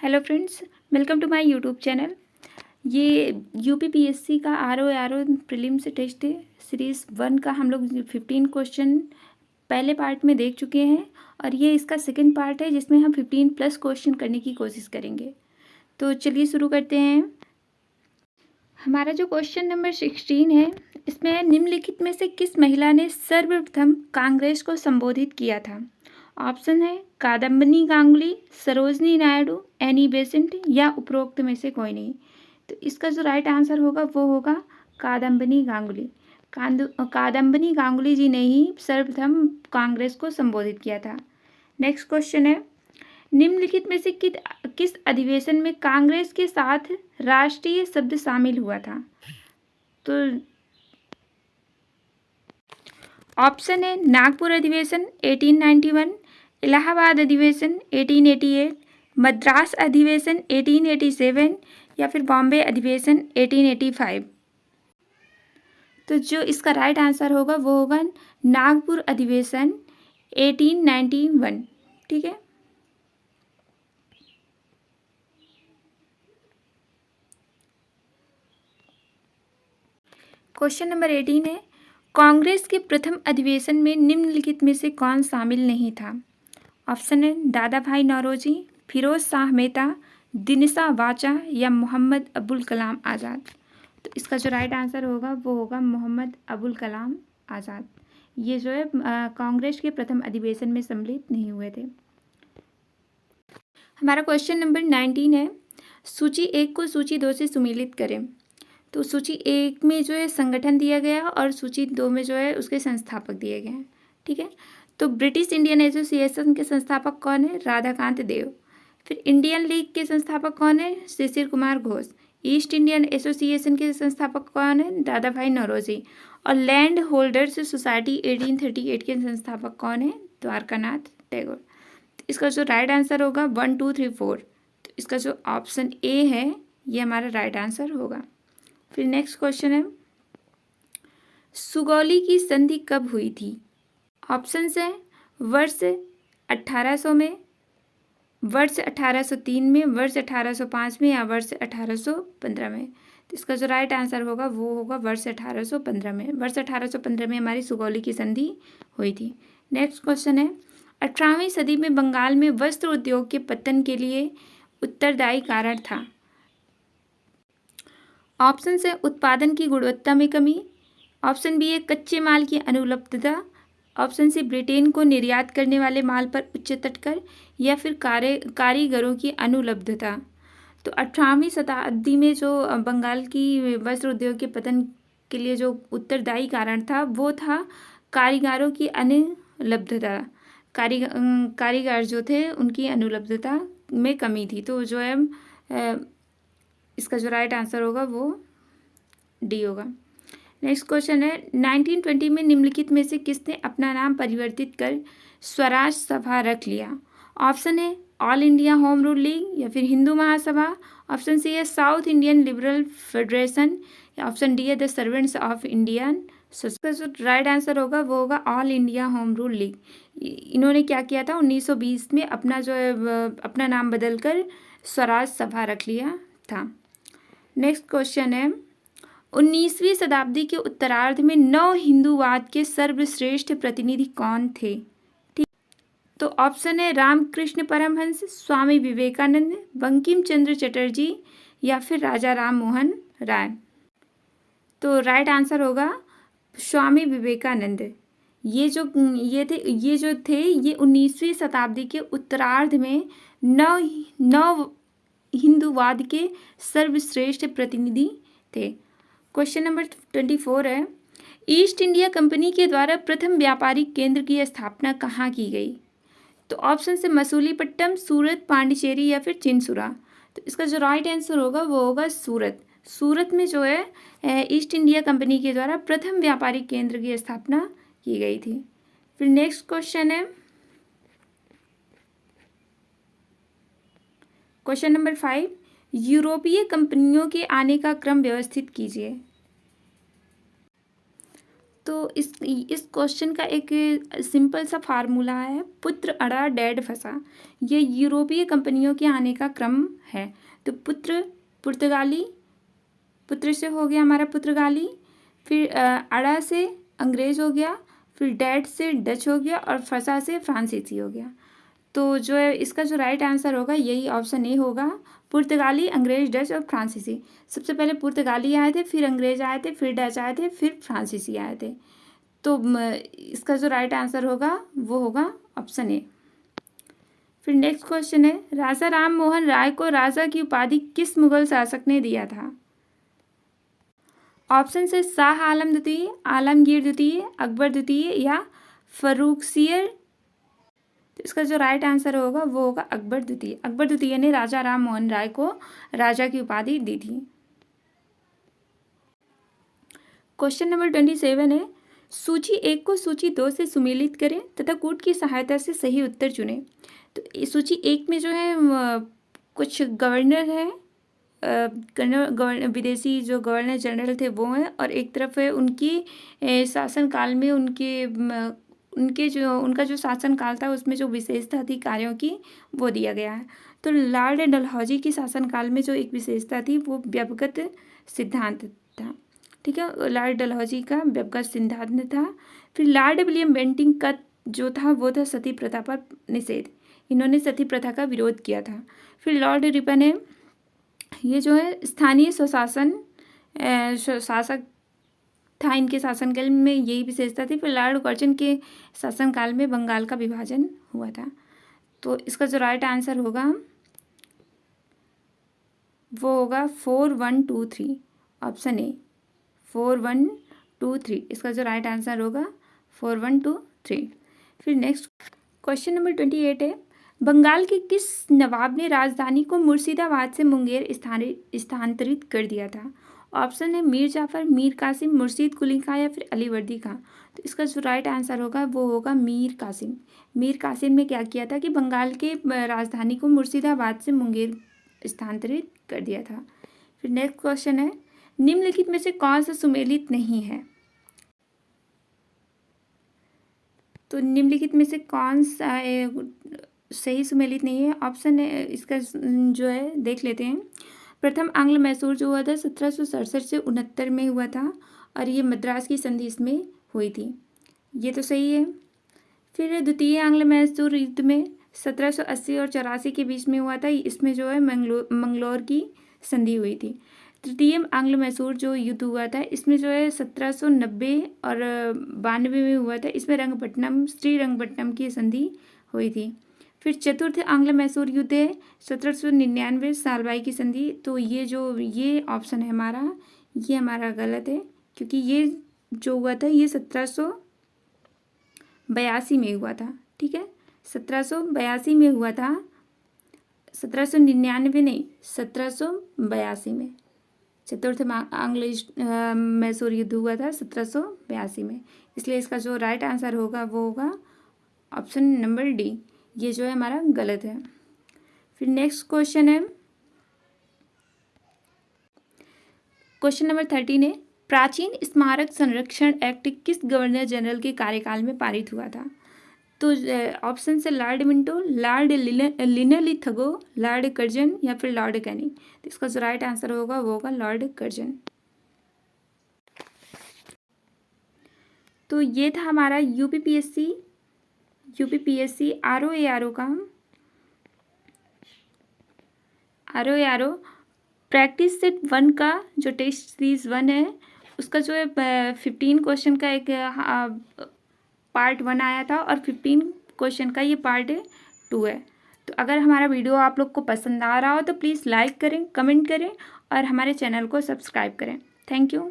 Hello friends, welcome to my YouTube channel. ये UPPSC का R O prelims test series 1 का हम लोग 15 क्वेश्चन पहले पार्ट में देख चुके हैं और ये इसका सेकंड पार्ट है जिसमें हम 15 प्लस क्वेश्चन करने की कोशिश करेंगे। तो चलिए शुरू करते हैं। हमारा जो क्वेश्चन नंबर 16 है, इसमें निम्नलिखित में से किस महिला ने सर्वप्रथम कांग्रेस को संबोधित किया था? ऑप्शन है कादम्बनी गांगुली, सरोजनी नायडू, एनी बेसेंट या उपरोक्त में से कोई नहीं। तो इसका जो राइट आंसर होगा वो होगा कादम्बनी गांगुली। कादम्बनी गांगुली जी ने ही सर्वप्रथम कांग्रेस को संबोधित किया था। नेक्स्ट क्वेश्चन है, निम्नलिखित में से किस अधिवेशन में कांग्रेस के साथ राष्ट्रीय शब्द शामिल हुआ था? तो ऑप्शन है नागपुर अधिवेशन 1891, इलाहाबाद अधिवेशन 1888, मद्रास अधिवेशन 1887 या फिर बॉम्बे अधिवेशन 1885। तो जो इसका राइट आंसर होगा वो होगा नागपुर अधिवेशन 1891। ठीक है। क्वेश्चन नंबर 18 है, कांग्रेस के प्रथम अधिवेशन में निम्नलिखित में से कौन शामिल नहीं था? ऑप्शन है दादा भाई नौरोजी, फिरोज शाह मेहता, दिनिशा वाचा या मोहम्मद अबुल कलाम आज़ाद। तो इसका जो राइट आंसर होगा वो होगा मोहम्मद अबुल कलाम आज़ाद। ये जो है कांग्रेस के प्रथम अधिवेशन में सम्मिलित नहीं हुए थे। हमारा क्वेश्चन नंबर 19 है, सूची 1 को सूची 2 से सुमेलित करें। तो सूची 1 में जो है संगठन दिया गया और सूची 2 में जो है उसके संस्थापक दिए गए हैं। ठीक है। तो ब्रिटिश इंडियन एसोसिएशन के संस्थापक कौन है? राधाकांत देव। फिर इंडियन लीग के संस्थापक कौन है? Shishir Kumar Ghosh. East Indian association के संस्थापक कौन है? दादा भाई नौरोजी। और लैंड होल्डर्स सोसाइटी 1838 के संस्थापक कौन है? द्वारकानाथ टैगोर। तो इसका जो राइट आंसर होगा 1 2 3 4। तो इसका जो ऑप्शन ए है ये हमारा राइट आंसर होगा। फिर नेक्स्ट क्वेश्चन है, सुगौली की संधि कब हुई थी? ऑप्शंस है वर्ष 1800 में, वर्ष 1803 में, वर्ष 1805 में या वर्ष 1815 में। तो इसका जो राइट आंसर होगा वो होगा वर्ष 1815 में। वर्ष 1815 में हमारी सुगौली की संधि हुई थी। नेक्स्ट क्वेश्चन है, 18वीं सदी में बंगाल में वस्त्र उद्योग के पतन के लिए उत्तरदायी कारण था? ऑप्शन है उत्पादन की गुणवत्ता में कमी, ऑप्शन बी है कच्चे माल की अनुपलब्धता, ऑप्शन सी ब्रिटेन को निर्यात करने वाले माल पर उच्च तटकर या फिर कारीगरों की अनुपलब्धता। तो 18वीं शताब्दी में जो बंगाल की वस्त्र उद्योग के पतन के लिए जो उत्तरदायी कारण था वो था कारीगरों की अनुपलब्धता। कारीगर जो थे उनकी अनुपलब्धता में कमी थी। तो जो है इसका जो राइट आंसर होगा वो डी होगा। नेक्स्ट क्वेश्चन है, 1920 में निम्नलिखित में से किसने अपना नाम परिवर्तित कर स्वराज सभा रख लिया? ऑप्शन है all India home rule league या फिर हिंदू महासभा, ऑप्शन सी है साउथ इंडियन लिबरल फेडरेशन या ऑप्शन डी है द सर्वेंट्स ऑफ इंडियन। इसका जो राइट आंसर होगा वो होगा all India home rule league. इन्होंने क्या किया था 1920 में अपना जो है अपना नाम बदलकर स्वराज सभा रख लिया था। नेक्स्ट क्वेश्चन है, 19वीं शताब्दी के उत्तरार्ध में नव हिंदूवाद के सर्वश्रेष्ठ प्रतिनिधि कौन थे? ठीक। तो ऑप्शन है रामकृष्ण परमहंस, स्वामी विवेकानंद, बंकिम चंद्र चटर्जी या फिर राजा राम मोहन राय। तो राइट आंसर होगा स्वामी विवेकानंद। ये जो थे ये 19वीं शताब्दी के उत्तरार्ध में नव हिंदूवाद के सर्वश्रेष्ठ प्रतिनिधि थे। क्वेश्चन नंबर 24 है, ईस्ट इंडिया कंपनी के द्वारा प्रथम व्यापारिक केंद्र की स्थापना कहाँ की गई? तो ऑप्शन से मसूलीपट्टनम, सूरत, पांडिचेरी या फिर चिनसुरा। तो इसका जो राइट आंसर होगा वो होगा सूरत। सूरत में जो है ईस्ट इंडिया कंपनी के द्वारा प्रथम व्यापारिक केंद्र की स्थापना की गई थी। फिर नेक्स्ट क्वेश्चन है, क्वेश्चन नंबर 5, यूरोपीय कंपनियों के आने का क्रम व्यवस्थित कीजिए। तो इस क्वेश्चन का एक सिंपल सा फार्मूला है, पुत्र अड़ा डैड फंसा। ये यूरोपीय कंपनियों के आने का क्रम है। तो पुर्तगाली, पुत्र से हो गया हमारा पुर्तगाली, फिर अड़ा से अंग्रेज़ हो गया, फिर डैड से डच हो गया और फंसा से फ्रांसीसी हो गया। तो जो है इसका जो राइट आंसर होगा यही ऑप्शन ए होगा, पुर्तगाली, अंग्रेज, डच और फ्रांसीसी। सबसे पहले पुर्तगाली आए थे, फिर अंग्रेज आए थे, फिर डच आए थे, फिर फ्रांसीसी आए थे। तो इसका जो राइट आंसर होगा वो होगा ऑप्शन ए। फिर नेक्स्ट क्वेश्चन है, राजा राम मोहन राय को राजा की उपाधि किस मुगल शासक ने दिया था? ऑप्शन से शाह आलम द्वितीय, आलमगीर द्वितीय, अकबर द्वितीय या फर्रुखसियर। तो इसका जो राइट आंसर होगा वो होगा अकबर द्वितीय। अकबर द्वितीय ने राजा राम मोहन राय को राजा की उपाधि दी थी। क्वेश्चन नंबर 27 है, सूची 1 को सूची 2 से सुमेलित करें तथा कूट की सहायता से सही उत्तर चुनें। तो सूची 1 में जो है कुछ गवर्नर है, विदेशी जो गवर्नर जनरल थे वो हैं, और एक तरफ है उनकी शासनकाल में उनका जो शासनकाल था उसमें जो विशेषता थी कार्यों की वो दिया गया है। तो लॉर्ड डलहौजी की शासनकाल में जो एक विशेषता थी वो व्यक्तिगत सिद्धांत था। ठीक है, लॉर्ड डलहौजी का व्यक्तिगत सिद्धांत था। फिर लॉर्ड विलियम बेंटिंक का जो था वो था सती प्रथा पर निषेध, इन्होंने सती प्रथा का विरोध किया था। फिर लॉर्ड रिपन है, ये जो है स्थानीय स्वशासन शासक था, इनके शासनकाल में यही विशेषता थी। फिर लॉर्ड कर्जन के शासनकाल में बंगाल का विभाजन हुआ था। तो इसका जो राइट आंसर होगा वो होगा 4123, ऑप्शन ए 4123। इसका जो राइट आंसर होगा 4123। फिर नेक्स्ट क्वेश्चन नंबर 28 है, बंगाल के किस नवाब ने राजधानी को मुर्शिदाबाद से मुंगेर स्थानांतरित कर दिया था? ऑप्शन है मीर जाफर, मीर कासिम, मुर्शीद कुली खां या फिर अलीवर्दी खां। तो इसका जो राइट आंसर होगा वो होगा मीर कासिम। मीर कासिम ने क्या किया था कि बंगाल के राजधानी को मुर्शिदाबाद से मुंगेर स्थानांतरित कर दिया था। फिर नेक्स्ट क्वेश्चन है, निम्नलिखित में से कौन सा सुमेलित नहीं है? तो निम्नलिखित में से कौन सा सही सुमेलित नहीं है? ऑप्शन है इसका जो है देख लेते हैं। प्रथम आंग्ल मैसूर जो हुआ था 1767 से 69 में हुआ था, और ये मद्रास की संधि इसमें हुई थी, ये तो सही है। फिर द्वितीय आंग्ल मैसूर युद्ध में 1780 और 84 के बीच में हुआ था, इसमें जो है मंगलौर की संधि हुई थी। तृतीय आंग्ल मैसूर जो युद्ध हुआ था इसमें जो है 1790 और 92 में हुआ था, इसमें श्रीरंगपट्टनम की संधि हुई थी। फिर चतुर्थ आंग्ल मैसूर युद्ध है 1799 सालबाई की संधि। तो ये ऑप्शन है हमारा, ये हमारा गलत है, क्योंकि ये जो हुआ था ये 1782 में हुआ था। ठीक है, 1782 में हुआ था, 1799 नहीं, 1782 में चतुर्थ आंग्ल मैसूर युद्ध हुआ था 1782 में। इसलिए इसका जो राइट आंसर होगा वो होगा ऑप्शन नंबर डी, ये जो है हमारा गलत है। फिर नेक्स्ट क्वेश्चन है क्वेश्चन नंबर 13 है, प्राचीन स्मारक संरक्षण एक्ट किस गवर्नर जनरल के कार्यकाल में पारित हुआ था? तो ऑप्शन से Lord Minto, Lord Linlithgow, Lord Curzon या फिर लॉर्ड कैनिंग। तो इसका जो राइट आंसर होगा वो होगा लॉर्ड कर्जन। तो ये था हमारा यूपीपीएससी आरओ प्रैक्टिस सेट 1 का जो टेस्ट सीरीज 1 है उसका जो है 15 क्वेश्चन का एक पार्ट 1 आया था, और 15 क्वेश्चन का ये पार्ट 2 है। तो अगर हमारा वीडियो आप लोग को पसंद आ रहा हो तो प्लीज़ लाइक करें, कमेंट करें और हमारे चैनल को सब्सक्राइब करें। Thank you.